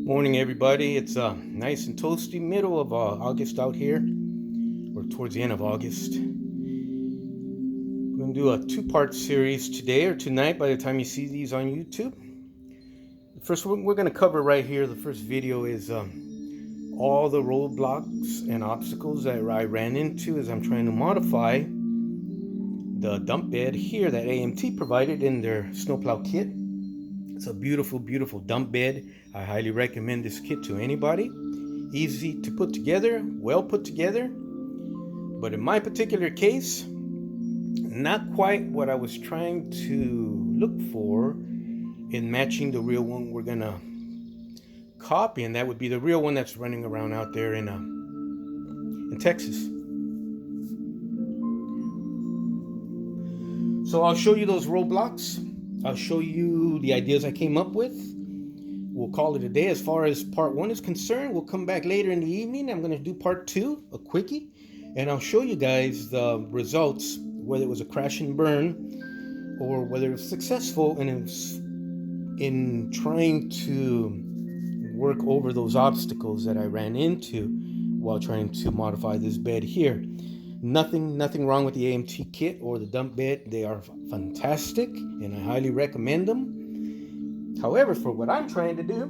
Morning, everybody. It's nice and toasty, middle of August out here, or towards the end of August. We're going to do a two-part series today or tonight by the time you see these on YouTube. The first one we're going to cover right here, the first video, is all the roadblocks and obstacles that I ran into as I'm trying to modify the dump bed here that AMT provided in their snowplow kit. It's a beautiful, beautiful dump bed. I highly recommend this kit to anybody. Easy to put together, well put together. But in my particular case, not quite what I was trying to look for in matching the real one we're gonna copy, and that would be the real one that's running around out there in Texas. So I'll show you those roadblocks. I'll show you the ideas I came up with. We'll call it a day as far as part one is concerned. We'll come back later in the evening. I'm going to do part two, a quickie, and I'll show you guys the results, whether it was a crash and burn or whether it was successful in trying to work over those obstacles that I ran into while trying to modify this bed here. Nothing wrong with the AMT kit or the dump bed. They are fantastic and I highly recommend them. However, for what I'm trying to do,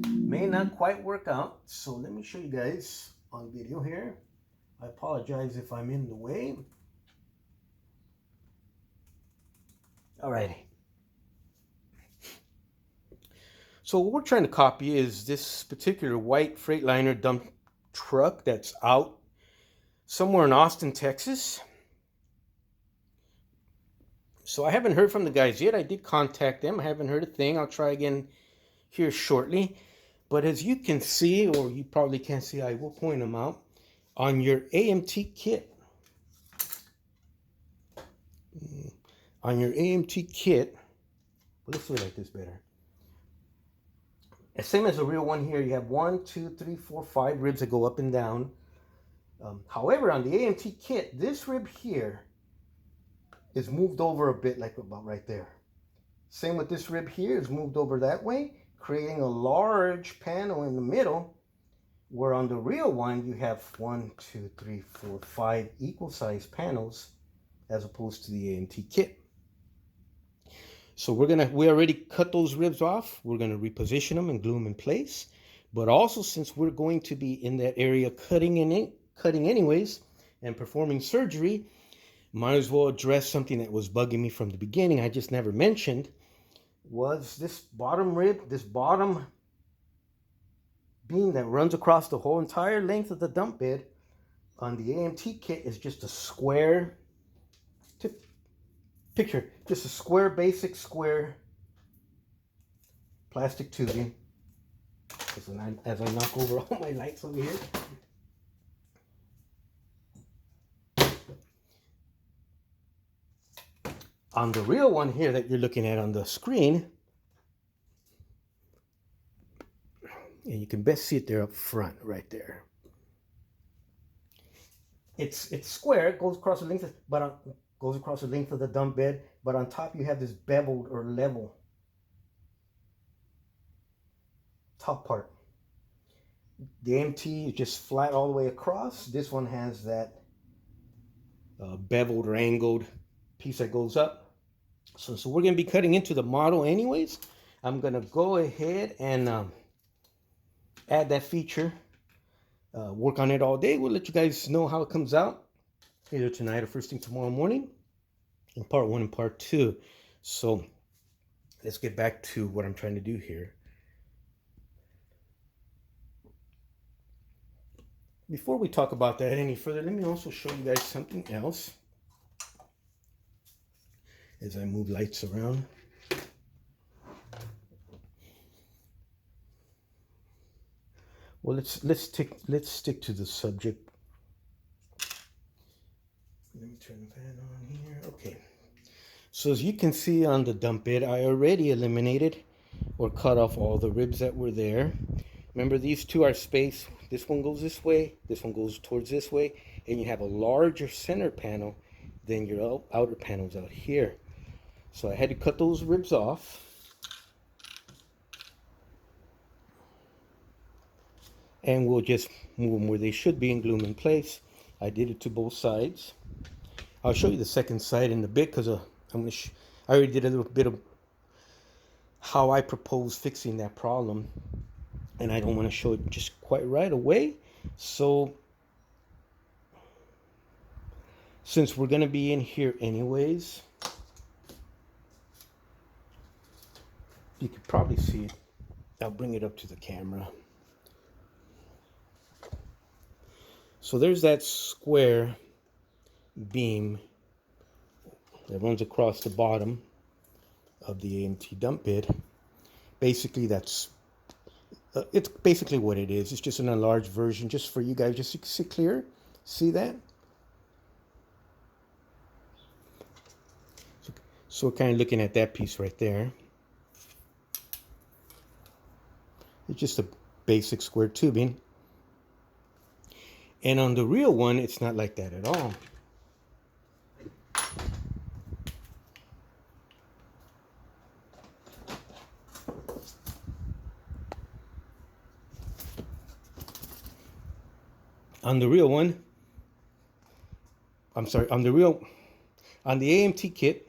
may not quite work out. So let me show you guys on video here. I apologize if I'm in the way. Alrighty. So what we're trying to copy is this particular white Freightliner dump truck that's out somewhere in Austin, Texas. So I haven't heard from the guys yet. I did contact them. I haven't heard a thing. I'll try again here shortly. But as you can see, or you probably can't see, I will point them out. On your AMT kit, well, let's do it like this better. Same as the real one here, you have 1, 2, 3, 4, 5 ribs that go up and down. However, on the AMT kit, this rib here is moved over a bit, like about right there. Same with this rib here, is moved over that way, creating a large panel in the middle, where on the real one, you have 1, 2, 3, 4, 5 equal sized panels, as opposed to the AMT kit. So we already cut those ribs off. We're gonna reposition them and glue them in place. But also, since we're going to be in that area cutting anyways and performing surgery, might as well address something that was bugging me from the beginning. I just never mentioned was this bottom rib, this bottom beam that runs across the whole entire length of the dump bed on the AMT kit is just a square. Picture just a square, basic square plastic tubing. As I knock over all my lights over here. On the real one here that you're looking at on the screen, and you can best see it there up front, right there. It's square. It goes across the length of the dump bed, but on top you have this beveled or level top part. The AMT is just flat all the way across. This one has that beveled or angled piece that goes up. So we're going to be cutting into the model anyways. I'm going to go ahead and add that feature, work on it all day. We'll let you guys know how it comes out either tonight or first thing tomorrow morning in part one and part two. So let's get back to what I'm trying to do here. Before we talk about that any further, let me also show you guys something else as I move lights around. Well, let's stick to the subject. Let me turn the fan on here. Okay. So as you can see on the dump bed, I already eliminated or cut off all the ribs that were there. Remember, these two are spaced. This one goes this way, this one goes towards this way, and you have a larger center panel than your outer panels out here. So I had to cut those ribs off. and we'll just move them where they should be and glue them in place. I did it to both sides. I'll show you the second side in a bit because I already did a little bit of how I propose fixing that problem, and I don't want to show it just quite right away. So since we're going to be in here anyways, you could probably see it. I'll bring it up to the camera. So there's that square beam that runs across the bottom of the AMT dump bed. Basically, it's basically what it is. It's just an enlarged version, just for you guys, just to see clear. See that? So we're kind of looking at that piece right there. It's just a basic square tubing. And on the real one, it's not like that at all. On the real one, on the AMT kit,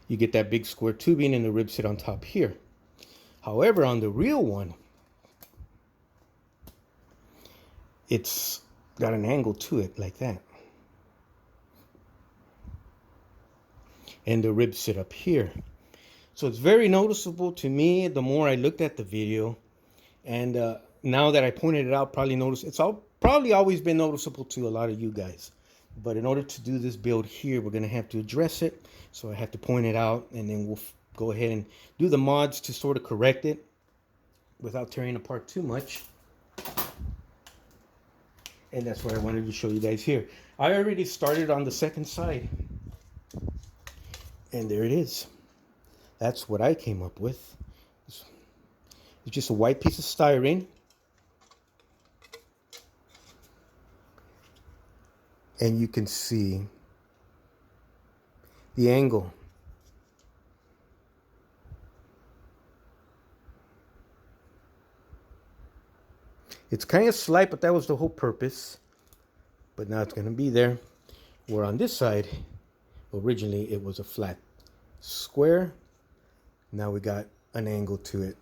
you get that big square tubing and the ribs sit on top here. However, on the real one, it's got an angle to it like that. And the ribs sit up here. So it's very noticeable to me the more I looked at the video. And now that I pointed it out, it's probably always been noticeable to a lot of you guys. But in order to do this build here, we're going to have to address it. So I have to point it out, and then we'll go ahead and do the mods to sort of correct it without tearing apart too much. And that's what I wanted to show you guys here. I already started on the second side. And there it is. That's what I came up with. It's just a white piece of styrene. And you can see the angle. It's kind of slight, but that was the whole purpose. But now it's going to be there. Where on this side, originally it was a flat square. Now we got an angle to it.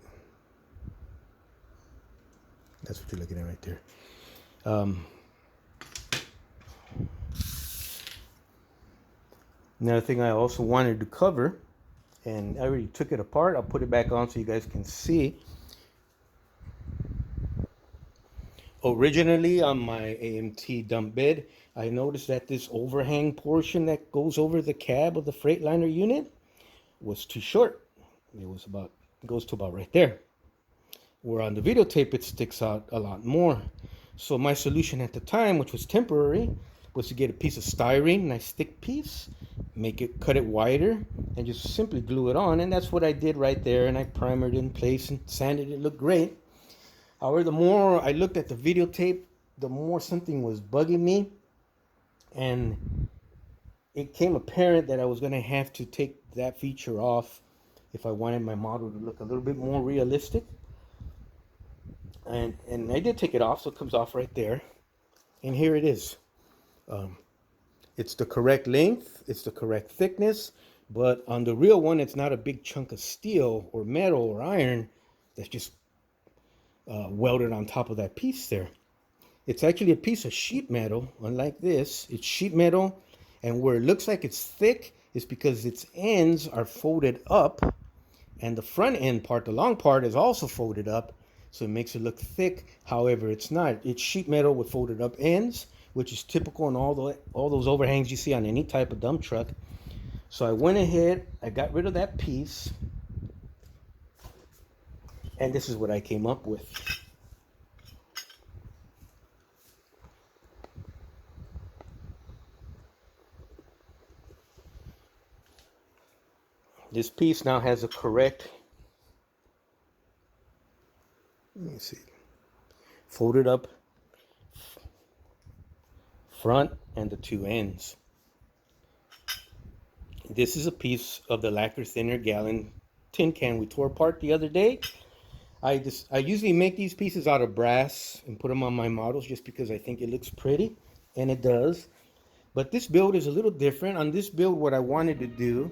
That's what you're looking at right there. Another thing I also wanted to cover, and I already took it apart. I'll put it back on so you guys can see. Originally on my AMT dump bed, I noticed that this overhang portion that goes over the cab of the Freightliner unit was too short. It goes to about right there. Where on the videotape it sticks out a lot more. So my solution at the time, which was temporary, was to get a piece of styrene, nice thick piece, cut it wider, and just simply glue it on. And that's what I did right there. And I primered it in place and sanded it. It looked great. However, the more I looked at the videotape, the more something was bugging me. And it became apparent that I was going to have to take that feature off if I wanted my model to look a little bit more realistic. And I did take it off, so it comes off right there. And here it is. It's the correct length, it's the correct thickness, but on the real one, it's not a big chunk of steel or metal or iron that's just welded on top of that piece there. It's actually a piece of sheet metal. Unlike this, it's sheet metal, and where it looks like it's thick is because its ends are folded up, and the front end part, the long part, is also folded up, so it makes it look thick. However, it's not. It's sheet metal with folded up ends, which is typical in all those overhangs you see on any type of dump truck. So I went ahead, I got rid of that piece, and this is what I came up with. This piece now has a correct, let me see, folded up front and the two ends. This is a piece of the lacquer thinner gallon tin can we tore apart the other day. I usually make these pieces out of brass and put them on my models just because I think it looks pretty, and it does. But this build is a little different. On this build, what I wanted to do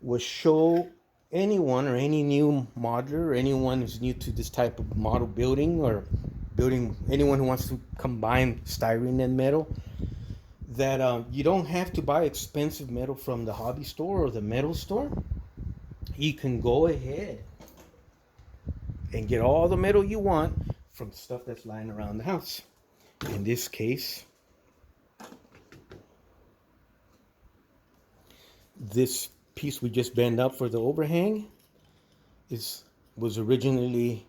was show anyone or any new modeler or anyone who's new to this type of model building or building, anyone who wants to combine styrene and metal, that you don't have to buy expensive metal from the hobby store or the metal store. You can go ahead and get all the metal you want from stuff that's lying around the house. In this case, this piece we just bent up for the overhang was originally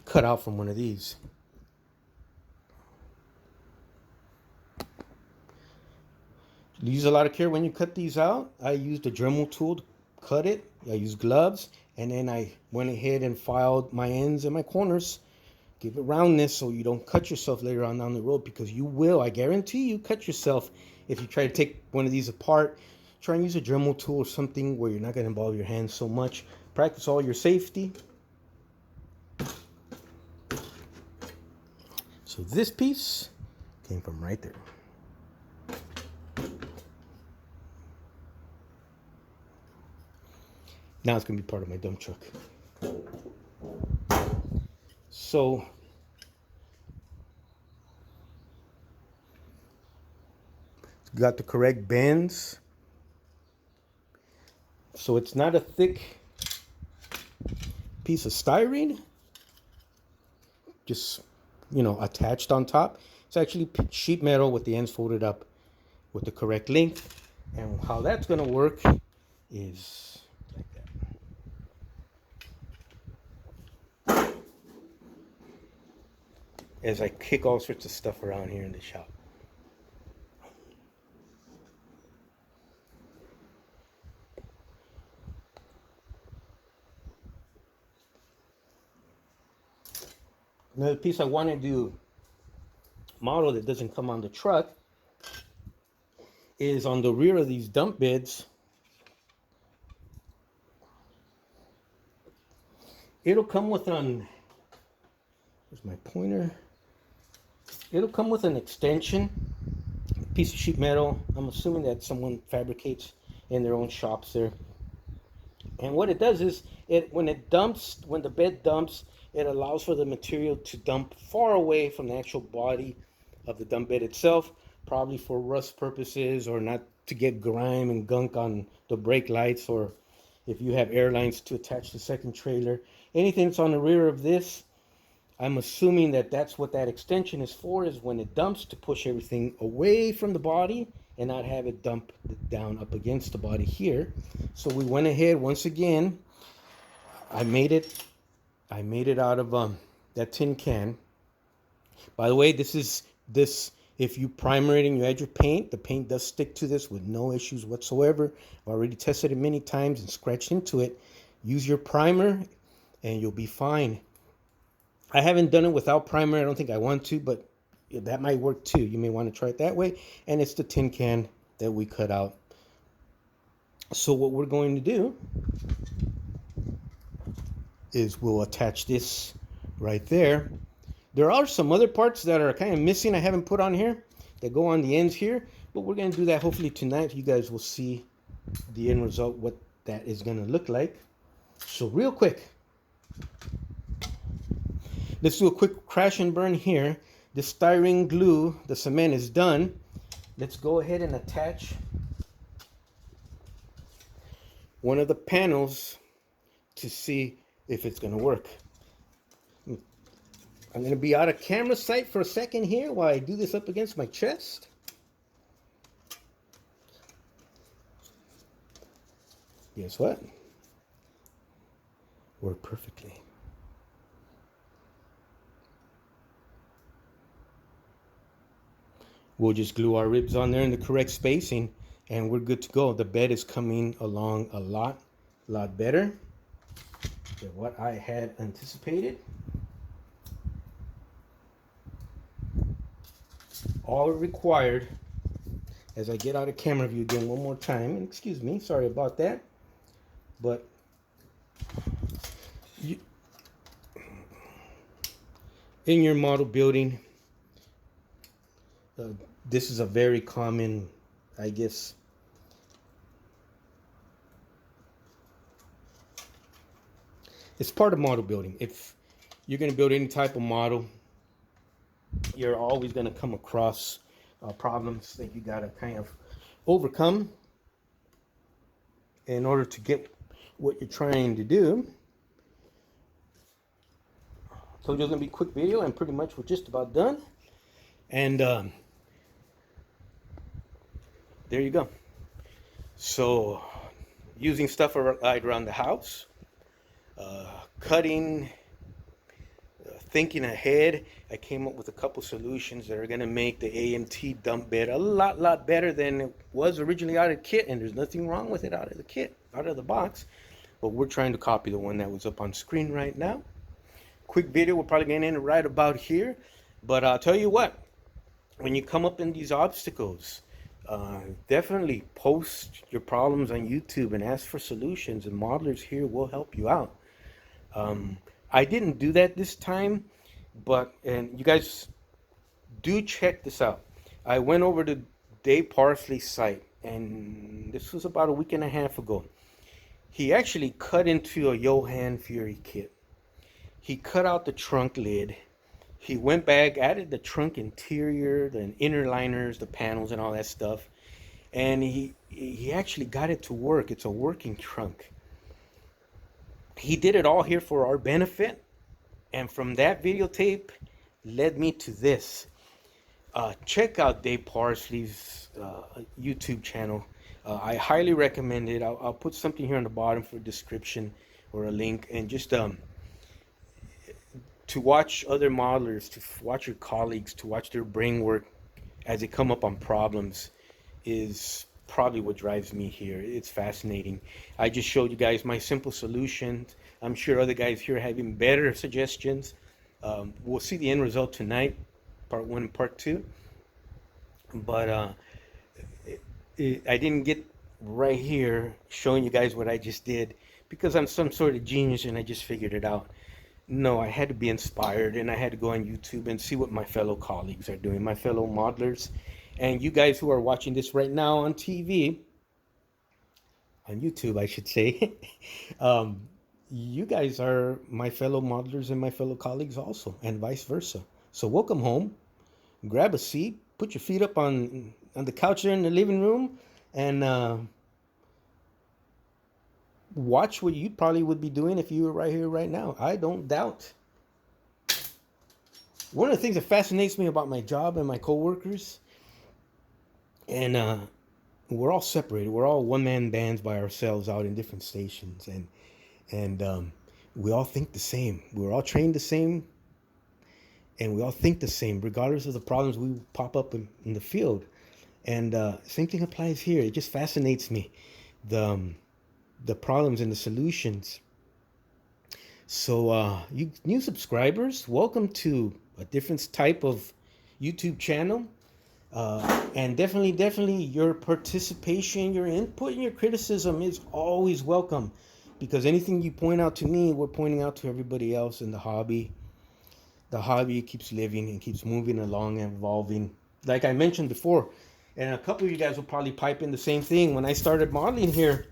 cut out from one of these. Use a lot of care when you cut these out. I used a Dremel tool to cut it. I used gloves, and then I went ahead and filed my ends and my corners. Give it roundness so you don't cut yourself later on down the road, because you will, I guarantee you, cut yourself if you try to take one of these apart. Try and use a Dremel tool or something where you're not going to involve your hands so much. Practice all your safety. So this piece came from right there. Now it's going to be part of my dump truck. So got the correct bends. So it's not a thick piece of styrene, just, you know, attached on top. It's actually sheet metal with the ends folded up with the correct length. And how that's going to work is like that. As I kick all sorts of stuff around here in the shop. Another piece I wanted to model that doesn't come on the truck is on the rear of these dump beds. It'll come with an, here's my pointer. It'll come with an extension, a piece of sheet metal. I'm assuming that someone fabricates in their own shops there. And what it does is, when the bed dumps, it allows for the material to dump far away from the actual body of the dump bed itself, probably for rust purposes or not to get grime and gunk on the brake lights, or if you have air lines to attach the second trailer. Anything that's on the rear of this, I'm assuming that that's what that extension is for, is when it dumps, to push everything away from the body and not have it dump down up against the body here. So we went ahead, once again, I made it out of that tin can. By the way, this, if you primer it and you add your paint, the paint does stick to this with no issues whatsoever. I've already tested it many times and scratched into it. Use your primer and you'll be fine. I haven't done it without primer. I don't think I want to, but that might work too. You may want to try it that way. And it's the tin can that we cut out. So what we're going to do is we'll attach this right there. There are some other parts that are kind of missing I haven't put on here that go on the ends here, but we're going to do that hopefully tonight. You guys will see the end result, what that is going to look like. So real quick, let's do a quick crash and burn here. The styrene glue, the cement is done. Let's go ahead and attach one of the panels to see if it's going to work. I'm going to be out of camera sight for a second here while I do this up against my chest. Guess what? Worked perfectly. We'll just glue our ribs on there in the correct spacing and we're good to go. The bed is coming along a lot better than what I had anticipated. All required, as I get out of camera view again one more time, and excuse me, sorry about that, but in your model building, this is a very common, I guess, it's part of model building. If you're going to build any type of model, you're always going to come across problems that you got to kind of overcome in order to get what you're trying to do. So it's going to be a quick video, and pretty much we're just about done. And there you go. So using stuff right around the house, cutting, thinking ahead, I came up with a couple solutions that are going to make the AMT dump bed a lot better than it was originally out of the kit. And there's nothing wrong with it out of the kit, out of the box. But we're trying to copy the one that was up on screen right now. Quick video, we're probably going to end it right about here. But I'll tell you what, when you come up in these obstacles, definitely post your problems on YouTube and ask for solutions, and modelers here will help you out. I didn't do that this time, and you guys do check this out. I went over to Dave Parsley's site, and this was about a week and a half ago. He actually cut into a Johan Fury kit. He cut out the trunk lid. He went back, added the trunk interior, the inner liners, the panels, and all that stuff. And he actually got it to work. It's a working trunk. He did it all here for our benefit. And from that videotape led me to this. Check out Dave Parsley's YouTube channel. I highly recommend it. I'll put something here on the bottom for a description or a link. And just to watch other modelers, to watch your colleagues, to watch their brain work as they come up on problems is probably what drives me here. It's fascinating. I just showed you guys my simple solutions. I'm sure other guys here have even better suggestions. We'll see the end result tonight, part 1 and part 2. But I didn't get right here showing you guys what I just did because I'm some sort of genius and I just figured it out. No, I had to be inspired, and I had to go on YouTube and see what my fellow colleagues are doing, my fellow modelers. And you guys who are watching this right now on TV, on YouTube, I should say, you guys are my fellow modelers and my fellow colleagues also, and vice versa. So welcome home, grab a seat, put your feet up on the couch there in the living room, and watch what you probably would be doing if you were right here, right now. I don't doubt. One of the things that fascinates me about my job and my coworkers, and we're all separated. We're all one-man bands by ourselves out in different stations, and we all think the same. We're all trained the same, and we all think the same, regardless of the problems we pop up in the field. And same thing applies here. It just fascinates me, the problems and the solutions. So you new subscribers, welcome to a different type of YouTube channel. And definitely your participation, your input, and your criticism is always welcome, because anything you point out to me, we're pointing out to everybody else in the hobby. The hobby keeps living and keeps moving along and evolving. Like I mentioned before, and a couple of you guys will probably pipe in the same thing. When I started modeling here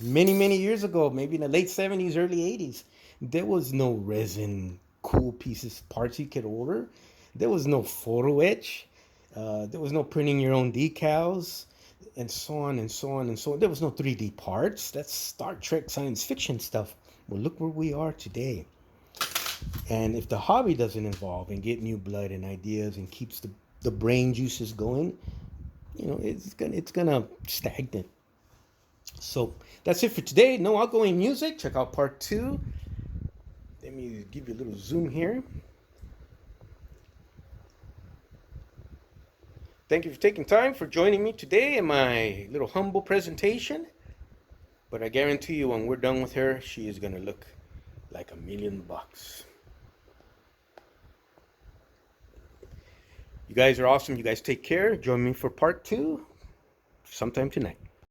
many years ago, maybe in the late 70s, early 80s, there was no resin, cool pieces, parts you could order. There was no photo etch. There was no printing your own decals, and so on and so on and so on. There was no 3D parts. That's Star Trek science fiction stuff. Well, look where we are today. And if the hobby doesn't evolve and get new blood and ideas and keeps the brain juices going, you know, it's gonna stagnate. So that's it for today. No outgoing music. Check out part 2. Let me give you a little zoom here. Thank you for taking time for joining me today in my little humble presentation. But I guarantee you, when we're done with her, she is going to look like $1,000,000. You guys are awesome. You guys take care. Join me for part 2 sometime tonight.